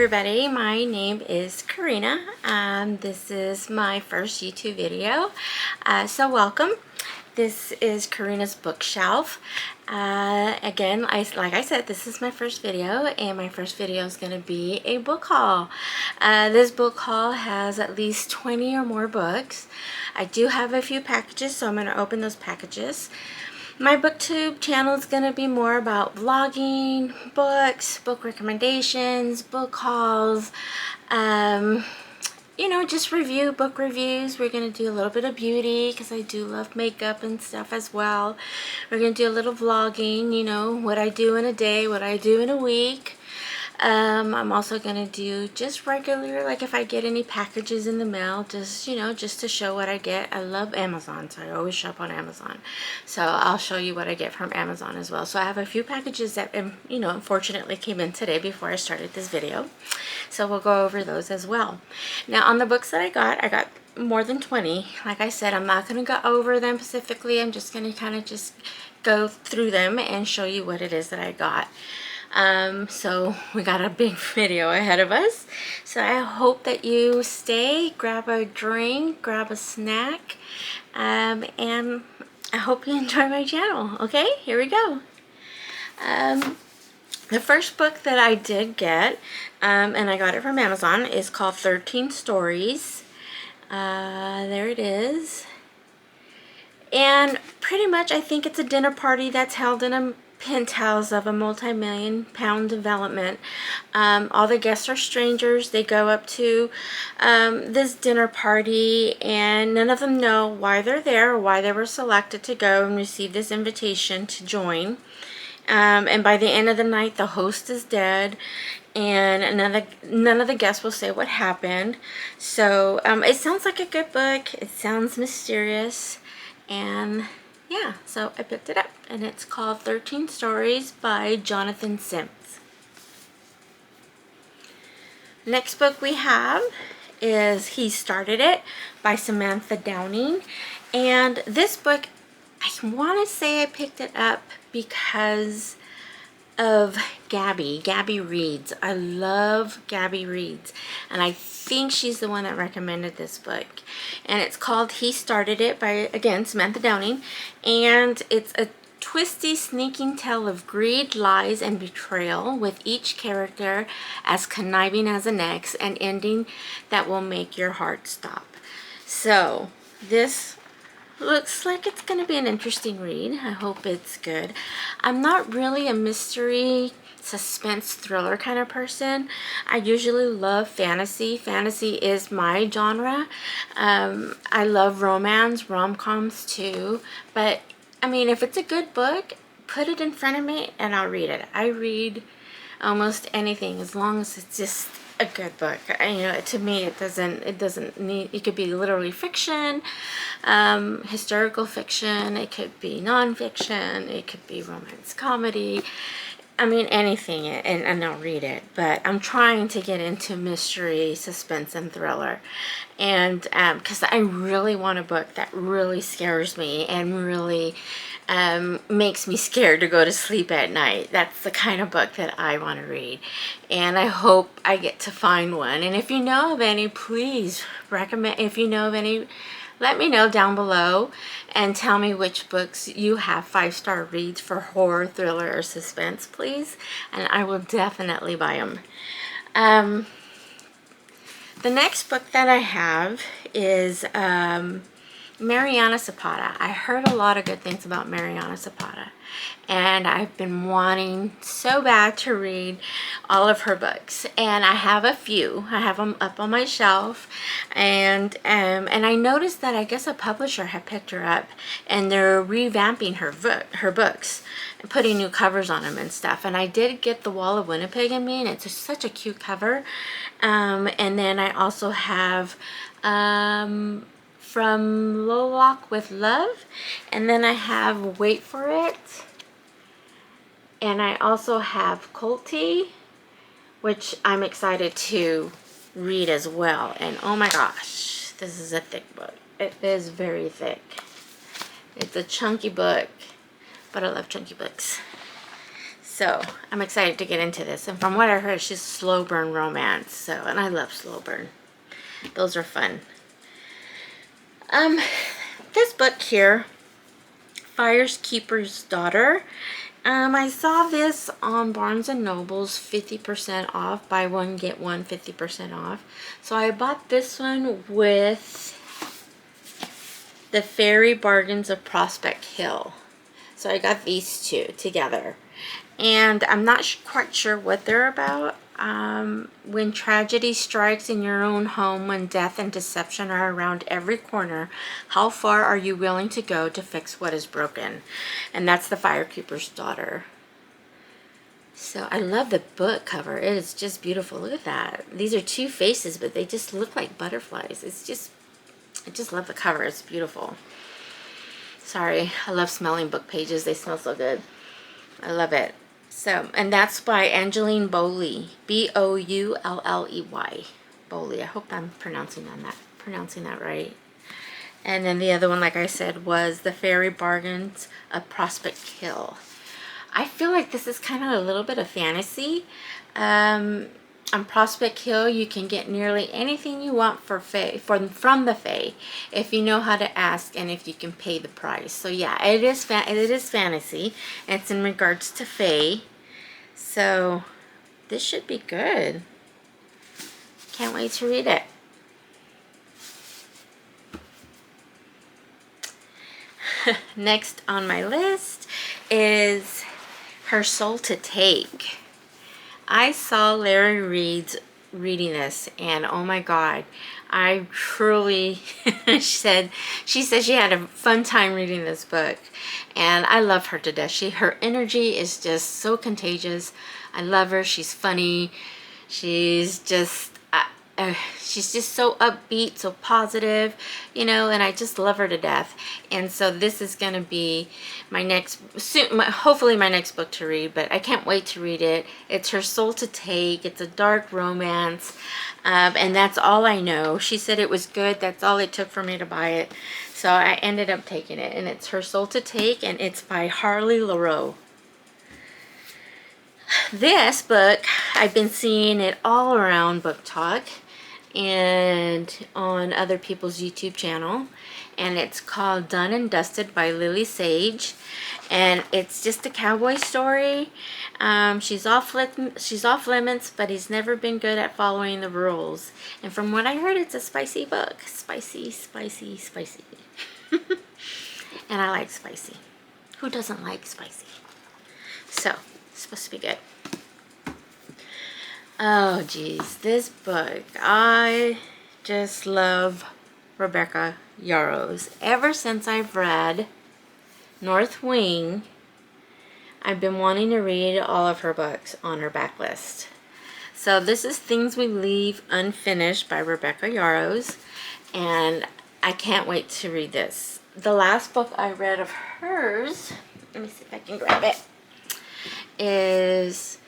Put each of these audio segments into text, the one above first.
everybody, my name is Karina. This is my first YouTube video, so welcome. This is Karina's bookshelf. Again, like I said, this is my first video, and my first video is going to be a book haul. This book haul has at least 20 or more books. I do have a few packages, so I'm going to open those packages. My booktube channel is going to be more about vlogging, books, book recommendations, book hauls, you know, just book reviews. We're going to do a little bit of beauty because I do love makeup and stuff as well. We're going to do a little vlogging, you know, what I do in a day, what I do in a week. I'm also going to do just regular, like if I get any packages in the mail, just, you know, just to show what I get. I love Amazon, so I always shop on Amazon. So I'll show you what I get from Amazon as well. So I have a few packages that, you know, unfortunately came in today before I started this video. So we'll go over those as well. Now on the books that I got more than 20. Like I said, I'm not going to go over them specifically. I'm just going to kind of just go through them and show you what it is that I got. So we got a big video ahead of us, so I hope that you stay, grab a drink, grab a snack, and I hope you enjoy my channel. Okay, here we go. The first book that I did get, and I got it from Amazon, is called 13 Stories. There it is. And pretty much I think it's a dinner party that's held in a penthouse of a multi-million-pound development. All the guests are strangers. They go up to this dinner party, and none of them know why they're there or why they were selected to go and receive this invitation to join. And by the end of the night, the host is dead, and none of the guests will say what happened. So it sounds like a good book. It sounds mysterious, and yeah, so I picked it up, and it's called 13 Stories by Jonathan Sims. Next book we have is He Started It by Samantha Downing. And this book, I want to say I picked it up because of Gabby Reads. I love Gabby Reads, and I think she's the one that recommended this book. And it's called He Started It by, again, Samantha Downing, and it's a twisty, sneaking tale of greed, lies, and betrayal, with each character as conniving as the next, an ending that will make your heart stop. So this looks like it's going to be an interesting read. I hope it's good. I'm not really a mystery, suspense, thriller kind of person. I usually love fantasy. Fantasy is my genre. I love romance, rom-coms too. But, I mean, if it's a good book, put it in front of me and I'll read it. I read almost anything as long as it's just a good book. You know, to me, it doesn't need, it could be literally fiction, historical fiction, it could be nonfiction, it could be romance comedy. I mean, anything, and I'll read it. But I'm trying to get into mystery, suspense, and thriller. And because I really want a book that really scares me and really makes me scared to go to sleep at night. That's the kind of book that I want to read. And I hope I get to find one. And if you know of any, please recommend. If you know of any, let me know down below and tell me which books you have 5-star reads for horror, thriller, or suspense, please. And I will definitely buy them. The next book that I have is Mariana Zapata. I heard a lot of good things about Mariana Zapata, and I've been wanting so bad to read all of her books, and I have a few. I have them up on my shelf, and I noticed that I guess a publisher had picked her up, and they're revamping her books and putting new covers on them and stuff. And I did get The Wall of Winnipeg in me, and it's just such a cute cover. And then I also have From Lowlock with Love, and then I have Wait for It, and I also have Colty, which I'm excited to read as well. And oh my gosh, this is a thick book. It is very thick. It's a chunky book, but I love chunky books. So I'm excited to get into this. And from what I heard, she's slow burn romance. So, and I love slow burn. Those are fun. This book here, Fire's Keeper's Daughter. I saw this on Barnes & Noble's 50% off. Buy one, get one 50% off. So I bought this one with the Fairy Bargains of Prospect Hill. So I got these two together. And I'm not quite sure what they're about. When tragedy strikes in your own home, when death and deception are around every corner, how far are you willing to go to fix what is broken? And that's the Firekeeper's Daughter. So I love the book cover. It is just beautiful. Look at that. These are two faces, but they just look like butterflies. I just love the cover. It's beautiful. Sorry, I love smelling book pages. They smell so good. I love it. So, and that's by Angeline Bowley, B-O-U-L-L-E-Y, Bowley. I hope I'm pronouncing that right. And then the other one, like I said, was The Fairy Bargains of Prospect Hill. I feel like this is kind of a little bit of fantasy. On Prospect Hill, you can get nearly anything you want from the Fae, if you know how to ask and if you can pay the price. So yeah, it is fantasy. It's in regards to Fae. So this should be good. Can't wait to read it. Next on my list is Her Soul to Take. I saw Larry Reed's reading this, and oh my god, I truly she said she had a fun time reading this book, and I love her to death. Her energy is just so contagious. I love her. She's funny. She's just so upbeat, so positive, you know, and I just love her to death. And so this is going to be my next, hopefully my next book to read, but I can't wait to read it. It's Her Soul to Take. It's a dark romance, and that's all I know. She said it was good. That's all it took for me to buy it. So I ended up taking it, and it's Her Soul to Take, and it's by Harley Laroe. This book, I've been seeing it all around Book Talk and on other people's YouTube channel, and it's called Done and Dusted by Lily Sage, and it's just a cowboy story. She's off limits, but he's never been good at following the rules. And from what I heard, it's a spicy book. Spicy. And I like spicy. Who doesn't like spicy? So it's supposed to be good. Oh geez, this book, I just love Rebecca Yarros. Ever since I've read North Wing, I've been wanting to read all of her books on her backlist. So this is Things We Leave Unfinished by Rebecca Yarros, and I can't wait to read this. The last book I read of hers, let me see if I can grab it, is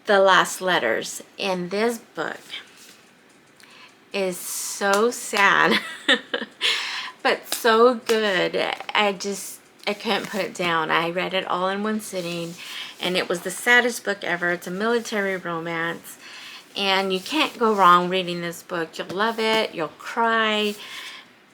The Last Letters, and this book is so sad but so good. I couldn't put it down. I read it all in one sitting, and it was the saddest book ever. It's a military romance, and you can't go wrong reading this book. You'll love it, you'll cry,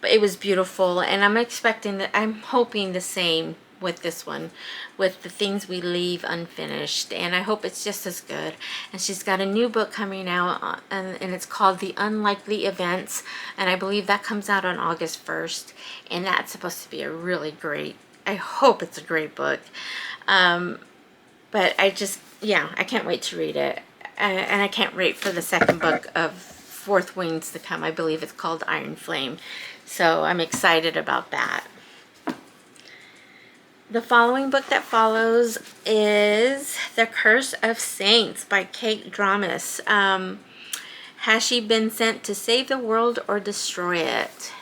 but it was beautiful, and I'm hoping the same with this one, with The Things We Leave Unfinished, and I hope it's just as good. And she's got a new book coming out, and it's called The Unlikely Events, and I believe that comes out on August 1st, and that's supposed to be a really great, I hope it's a great book. But I can't wait to read it, and I can't wait for the second book of Fourth Wings to come. I believe it's called Iron Flame, so I'm excited about that. The following book that follows is The Curse of Saints by Kate Dramas. Has she been sent to save the world or destroy it?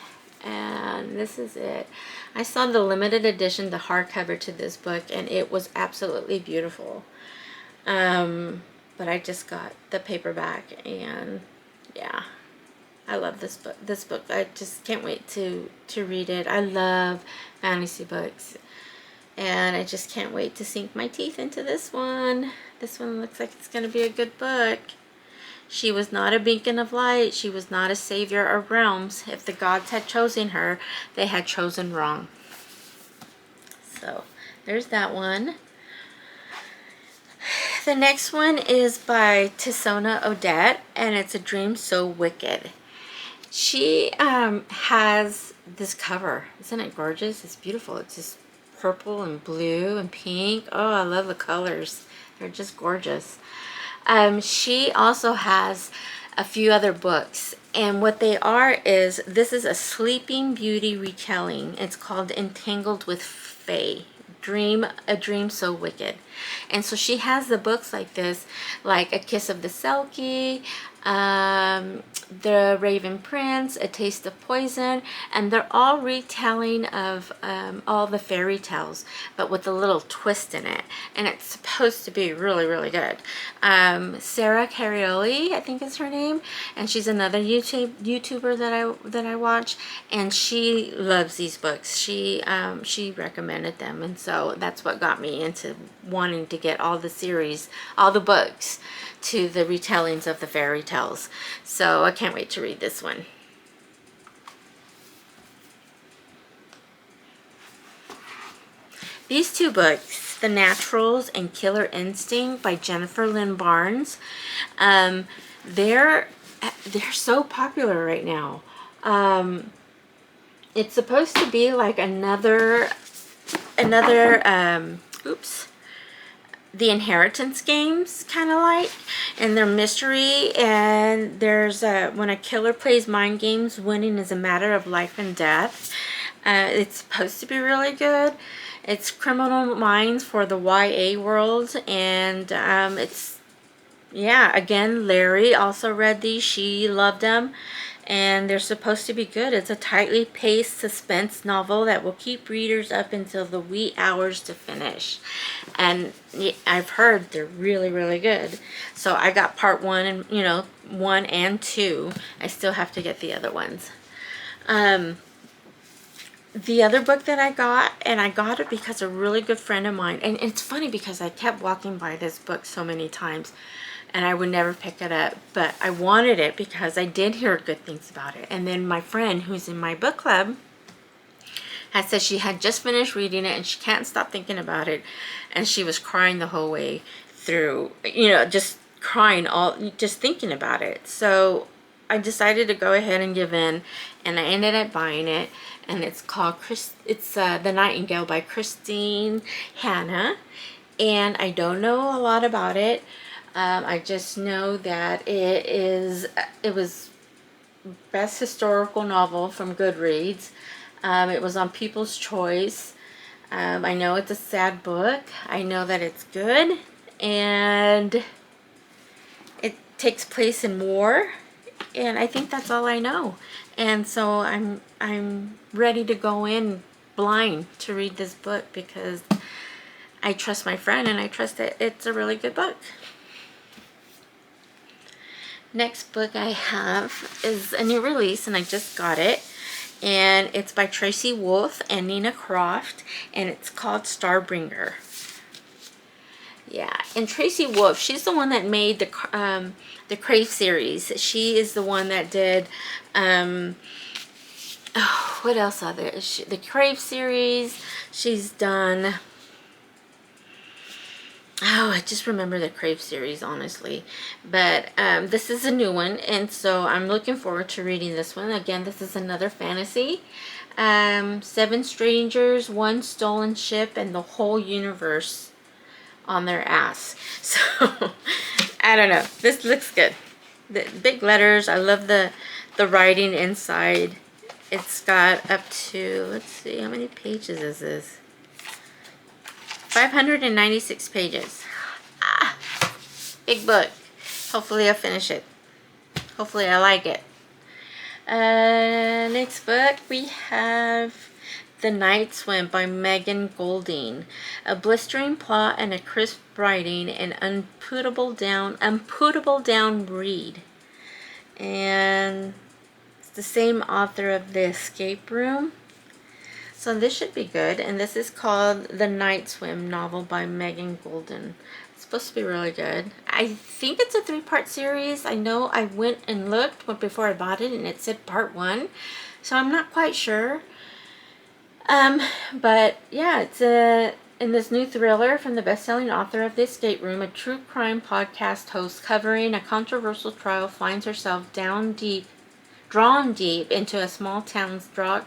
And this is it. I saw the limited edition, the hardcover to this book, and it was absolutely beautiful. But I just got the paperback, and yeah, I love this book. I just can't wait to read it. I love fantasy books. And I just can't wait to sink my teeth into this one. This one looks like it's going to be a good book. She was not a beacon of light. She was not a savior of realms. If the gods had chosen her, they had chosen wrong. So there's that one. The next one is by Tisona Odette, and it's A Dream So Wicked. She has this cover. Isn't it gorgeous? It's beautiful. It's just purple and blue and pink. Oh, I love the colors. They're just gorgeous. She also has a few other books, and what they are is, this is a Sleeping Beauty retelling. It's called Entangled with Fae. A Dream So Wicked. And so she has the books like this, like A Kiss of the Selkie, The Raven Prince, A Taste of Poison, and they're all retelling of all the fairy tales, but with a little twist in it. And it's supposed to be really, really good. Sarah Carioli, I think is her name, and she's another YouTuber that I watch, and she loves these books. She recommended them, and so that's what got me into wanting to get all the series, all the books, to the retellings of the fairy tales. So I can't wait to read this one. These two books, The Naturals and Killer Instinct by Jennifer Lynn Barnes, they're so popular right now. It's supposed to be like another The Inheritance games, kind of like, and they're mystery, and there's when a killer plays mind games, winning is a matter of life and death. It's supposed to be really good. It's Criminal Minds for the YA world, and it's, yeah, again, Larry also read these. She loved them, and they're supposed to be good. It's a tightly paced suspense novel that will keep readers up until the wee hours to finish. And I've heard they're really, really good. So I got part 1 and 1 and 2. I still have to get the other ones. The other book that I got, and I got it because a really good friend of mine, and it's funny because I kept walking by this book so many times and I would never pick it up, but I wanted it because I did hear good things about it. And then my friend who's in my book club had said she had just finished reading it and she can't stop thinking about it, and she was crying the whole way through, just crying, just thinking about it. So I decided to go ahead and give in, and I ended up buying it, and it's called The Nightingale by Christine Hanna, and I don't know a lot about it. I just know that it was Best Historical Novel from Goodreads. It was on People's Choice. I know it's a sad book. I know that it's good, and it takes place in war, and I think that's all I know. And so I'm ready to go in blind to read this book because I trust my friend and I trust that it's a really good book. Next book I have is a new release, and I just got it, and it's by Tracy Wolff and Nina Croft, and it's called Starbringer. Yeah, and Tracy Wolff, she's the one that made the Crave series. She is the one that did what else are there? The Crave series. She's done, I just remember the Crave series, honestly. But this is a new one, and so I'm looking forward to reading this one. Again, this is another fantasy. 7 strangers, 1 stolen ship, and the whole universe on their ass. So, I don't know. This looks good. The big letters. I love the writing inside. It's got up to, let's see, how many pages is this? 596 pages. Big book. Hopefully I'll finish it. Hopefully I like it. Next book we have The Night Swim by Megan Golding. A blistering plot and a crisp writing, an unputable down read. And it's the same author of The Escape Room. So this should be good. And this is called The Night Swim novel by Megan Golden. It's supposed to be really good. I think it's a 3-part series. I know I went and looked before I bought it and it said part 1. So I'm not quite sure. But yeah, it's in this new thriller from the best-selling author of The Escape Room, a true crime podcast host covering a controversial trial finds herself drawn deep into a small town's dark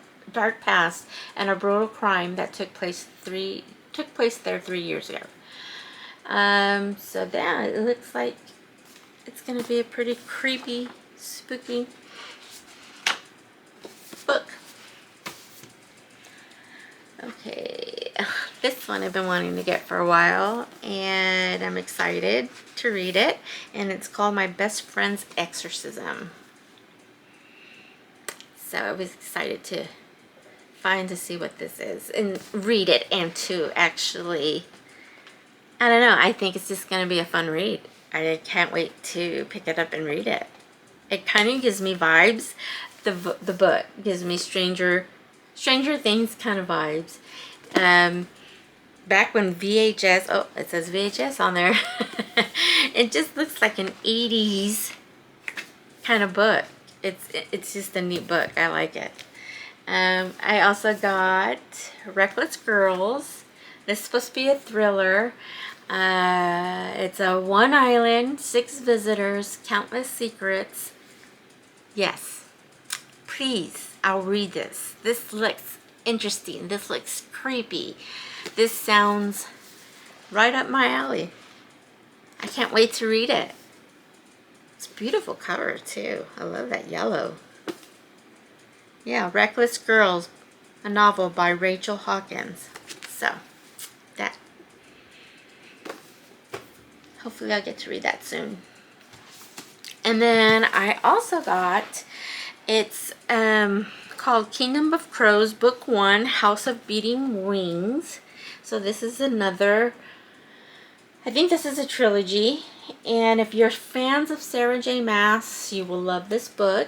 past and a brutal crime that took place there 3 years ago. So yeah, it looks like it's gonna be a pretty creepy, spooky book. Okay, this one I've been wanting to get for a while, and I'm excited to read it, and it's called My Best Friend's Exorcism. So I was excited to see what this is and read it, and to actually, I don't know, I think it's just going to be a fun read. I can't wait to pick it up and read it. It kind of gives me vibes. The book gives me Stranger Things kind of vibes. Back when VHS, oh, it says VHS on there. It just looks like an 80s kind of book. It's just a neat book. I like it. I also got Reckless Girls. This is supposed to be a thriller. It's a one island, 6 visitors, countless secrets. Yes. Please, I'll read this. This looks interesting. This looks creepy. This sounds right up my alley. I can't wait to read it. It's a beautiful cover too. I love that yellow. Yeah, Reckless Girls, a novel by Rachel Hawkins. So, that. Hopefully I'll get to read that soon. And then I also got, it's called Kingdom of Crows, Book 1, House of Beating Wings. So this is another, I think this is a trilogy. And if you're fans of Sarah J. Maas, you will love this book.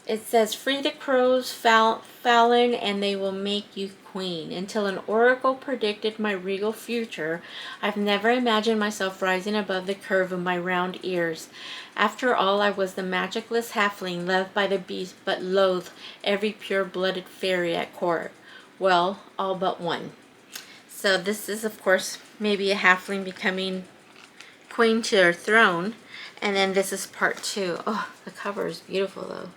It says, free the crows, Fallon, and they will make you queen. Until an oracle predicted my regal future, I've never imagined myself rising above the curve of my round ears. After all, I was the magicless halfling loved by the beast, but loathed every pure-blooded fairy at court. Well, all but one. So this is, of course, maybe a halfling becoming queen to her throne. And then this is part 2. Oh, the cover is beautiful, though.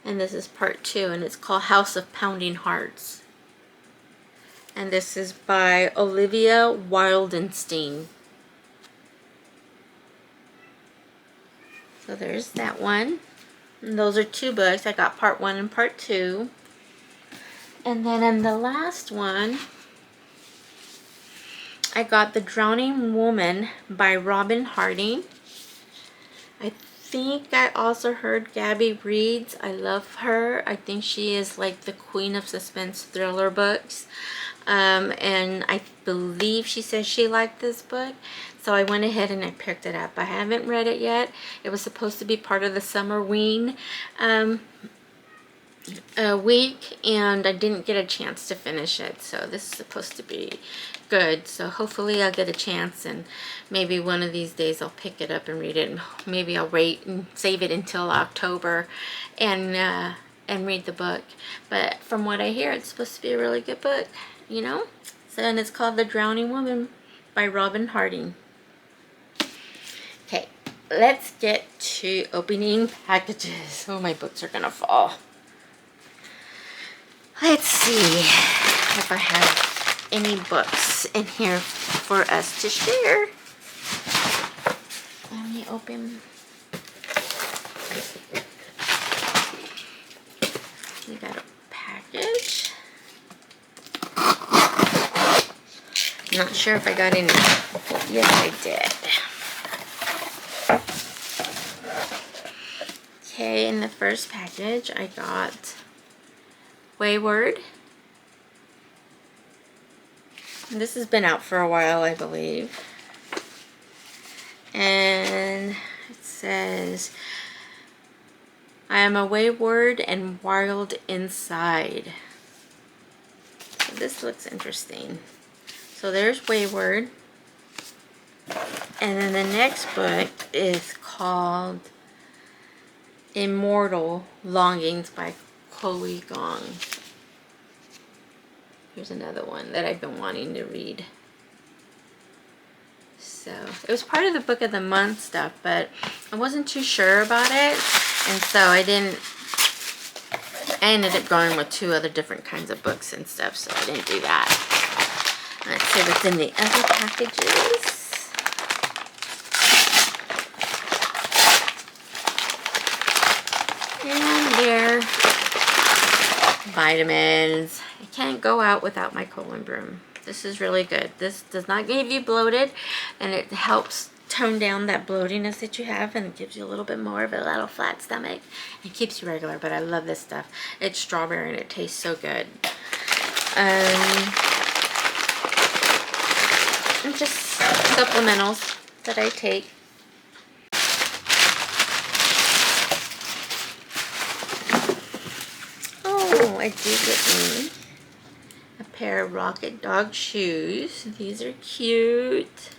And this is part 2, and it's called House of Pounding Hearts. And this is by Olivia Wildenstein. So there's that one. And those are 2 books. I got part 1 and part 2. And then in the last one, I got The Drowning Woman by Robin Harding. I think I also heard Gabby reads. I love her. I think she is like the queen of suspense thriller books. And I believe she says she liked this book. So I went ahead and I picked it up. I haven't read it yet. It was supposed to be part of the summer week, and I didn't get a chance to finish it. So this is supposed to be good. So hopefully I'll get a chance, and maybe one of these days I'll pick it up and read it. And maybe I'll wait and save it until October and read the book. But from what I hear, it's supposed to be a really good book, you know? So, and it's called The Drowning Woman by Robin Harding. Okay, let's get to opening packages. Oh, my books are gonna fall. Let's see if I have any books in here for us to share. Let me open. We got a package. Not sure if I got any. Yes, I did. Okay, in the first package, I got Wayward. And this has been out for a while, I believe. And it says, I am a wayward and wild inside. So this looks interesting. So there's Wayward. And then the next book is called Immortal Longings by Chloe Gong. Here's another one that I've been wanting to read. So it was part of the book of the month stuff, but I wasn't too sure about it. And so I ended up going with 2 other different kinds of books and stuff, so I didn't do that. Let's see what's in the other packages. And they're vitamins. I can't go out without my colon broom. This is really good. This does not leave you bloated, and it helps tone down that bloatiness that you have, and it gives you a little bit more of a little flat stomach. It keeps you regular, but I love this stuff. It's strawberry and it tastes so good. And just supplementals that I take. Oh, I did get me a pair of Rocket Dog shoes. These are cute.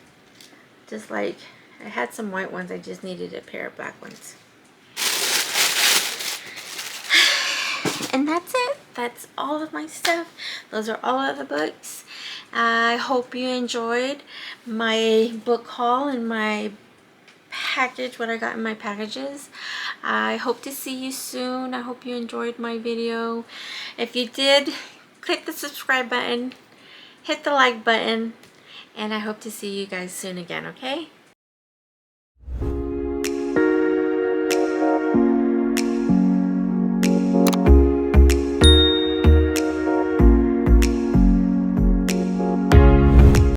Just like, I had some white ones, I just needed a pair of black ones. And that's it. That's all of my stuff. Those are all of the books. I hope you enjoyed my book haul and my package, what I got in my packages. I hope to see you soon. I hope you enjoyed my video. If you did, click the subscribe button, hit the like button, and I hope to see you guys soon again, okay?